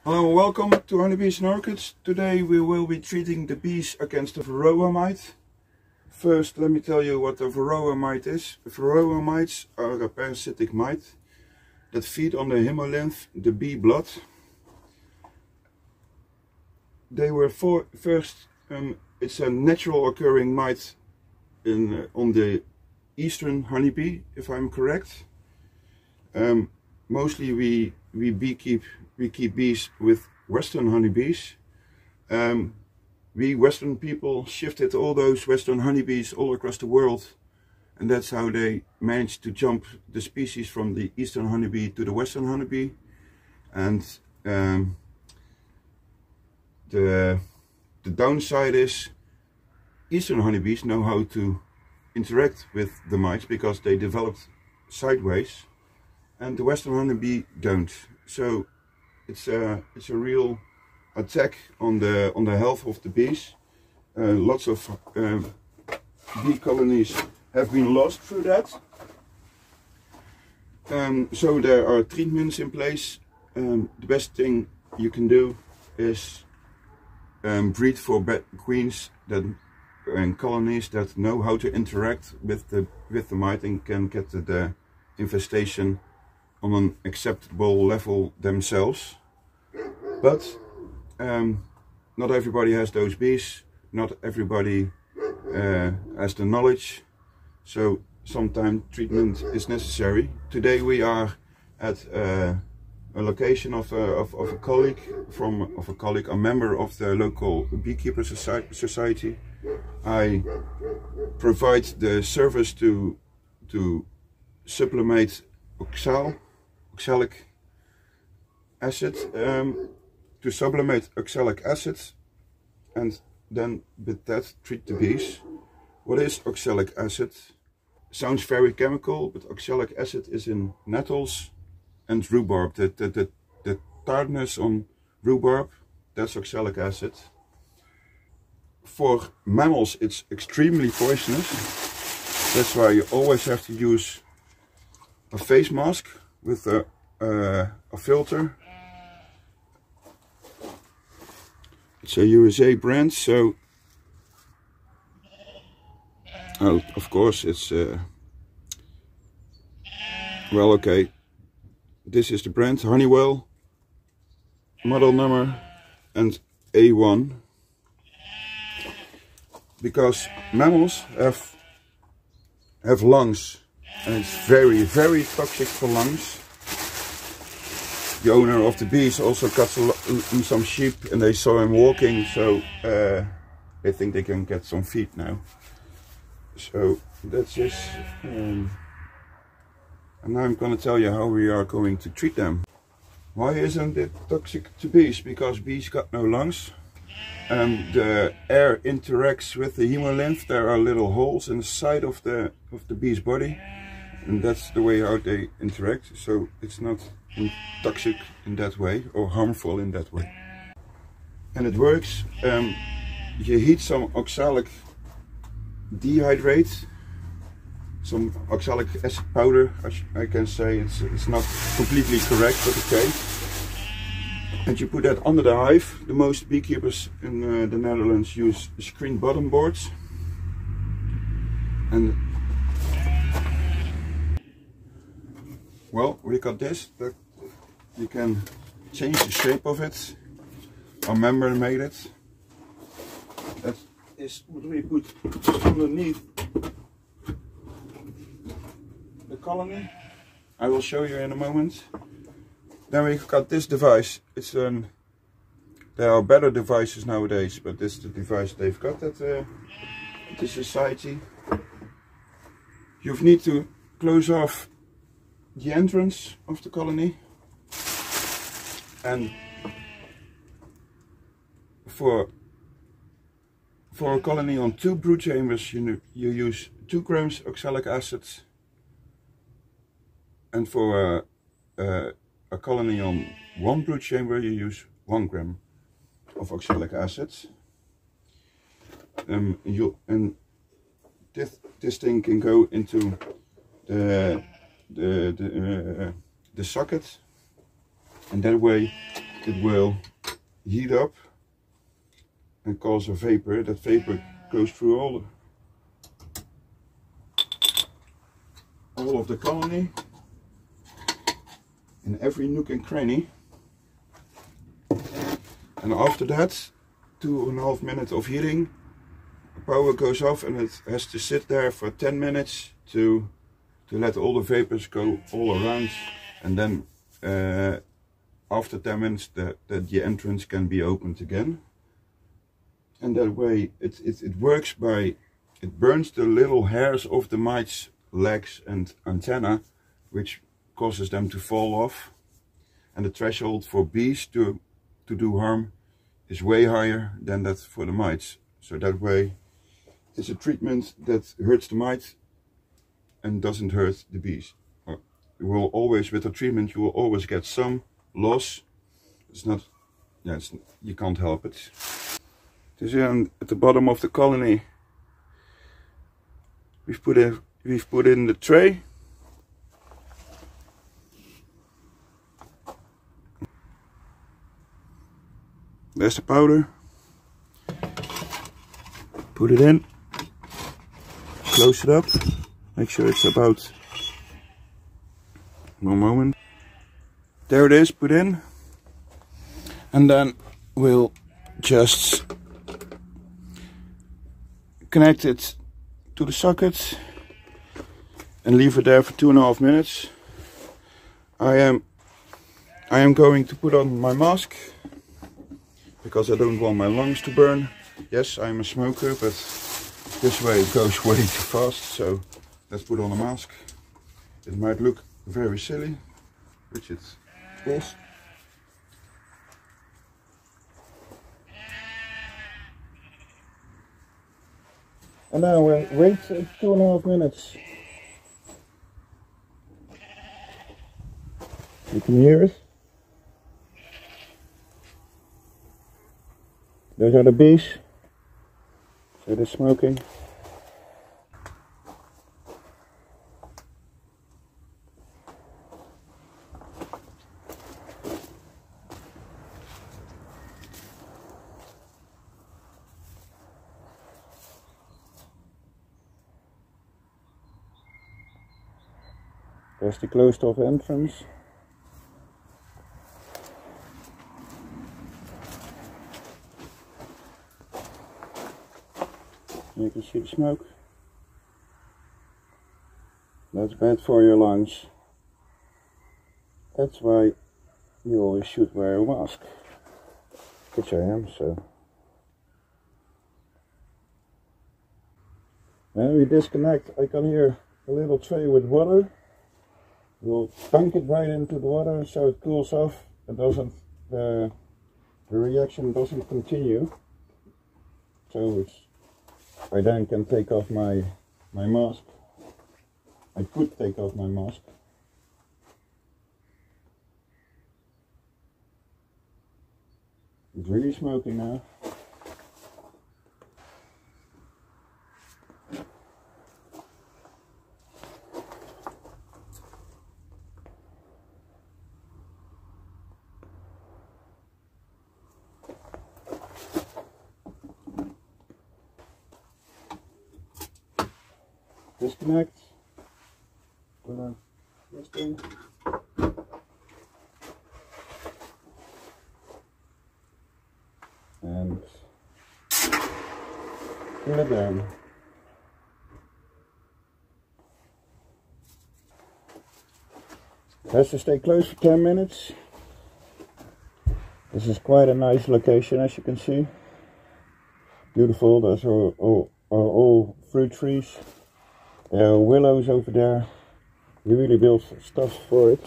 Hello and welcome to Honeybees and Orchids. Today we will be treating the bees against the varroa mite. First, let me tell you what the varroa mite is. The varroa mites are a parasitic mite that feed on the hemolymph, the bee blood. They were it's a natural occurring mite on the eastern honeybee, if I'm correct. Mostly we keep bees with western honeybees. We western people shifted all those western honeybees all across the world, and that's how they managed to jump the species from the eastern honeybee to the western honeybee. And the downside is eastern honeybees know how to interact with the mites because they developed sideways, and the western honeybee don't. So it's a real attack on the health of the bees. Lots of bee colonies have been lost through that. So there are treatments in place. The best thing you can do is breed for queens and colonies that know how to interact with the mite and can get the infestation on an acceptable level themselves. But not everybody has those bees, not everybody has the knowledge, so sometimes treatment is necessary. Today we are at a location of a colleague, a member of the local beekeeper society. I provide the service to sublimate oxalic acid, to sublimate oxalic acid, and then with that treat the bees. What is oxalic acid? Sounds very chemical, but oxalic acid is in nettles and rhubarb. The tartness on rhubarb, that's oxalic acid. For mammals it's extremely poisonous. That's why you always have to use a face mask with a filter. It's a USA brand, so of course it's well, okay, this is the brand Honeywell, model number and A1, because mammals have lungs, and it's very, very toxic for lungs. The owner of the bees also cuts some sheep, and they saw him walking, so they think they can get some feed now. So that's it. And now I'm going to tell you how we are going to treat them. Why isn't it toxic to bees? Because bees got no lungs. The air interacts with the hemolymph. There are little holes in the side of the bee's body, and that's the way how they interact. So it's not toxic in that way or harmful in that way. And it works. You heat some oxalic dehydrate, some oxalic acid powder. I can say it's not completely correct, but okay. And you put that under the hive. The most beekeepers in the Netherlands use screen bottom boards. And well, we got this, that you can change the shape of it. Our member made it. That is what we put underneath the colony. I will show you in a moment. Then we've got this device. There are better devices nowadays, but this is the device they've got at the society. You need to close off the entrance of the colony, and for a colony on 2 brood chambers you use 2 grams oxalic acid, and for a colony on 1 brood chamber you use 1 gram of oxalic acid. And this thing can go into the socket, and that way it will heat up and cause a vapor. That vapor goes through all of the colony, in every nook and cranny. And after that, 2.5 minutes of heating, the power goes off and it has to sit there for 10 minutes to let all the vapors go all around. And then after 10 minutes the entrance can be opened again. And that way it works by, it burns the little hairs of the mites' legs and antenna, which causes them to fall off. And the threshold for bees to do harm is way higher than that for the mites. So that way it's a treatment that hurts the mites and doesn't hurt the bees. You will always, with the treatment, you will always get some loss. It's not, yeah, you can't help it. Dus here at the bottom of the colony, we've put in the tray. There's the powder. Put it in. Close it up. Make sure it's about 1 moment. There it is, put in. And then we'll just connect it to the socket and leave it there for 2.5 minutes. I am going to put on my mask because I don't want my lungs to burn. Yes, I'm a smoker, but this way it goes way too fast, so let's put on a mask. It might look very silly, which it is. And now we'll wait 2.5 minutes. You can hear it. Those are the bees. So they're smoking. There's the closed off entrance. You can see the smoke. That's bad for your lungs. That's why you always should wear a mask. Which I am, so. When we disconnect, I can hear a little tray with water. We'll dunk it right into the water so it cools off. It doesn't, the reaction doesn't continue. So I then can take off my mask. I could take off my mask. It's really smoking now. Disconnect. Put on this thing. And put it down. It has to stay closed for 10 minutes. This is quite a nice location, as you can see. Beautiful. Those are all fruit trees. There are willows over there. We really built stuff for it.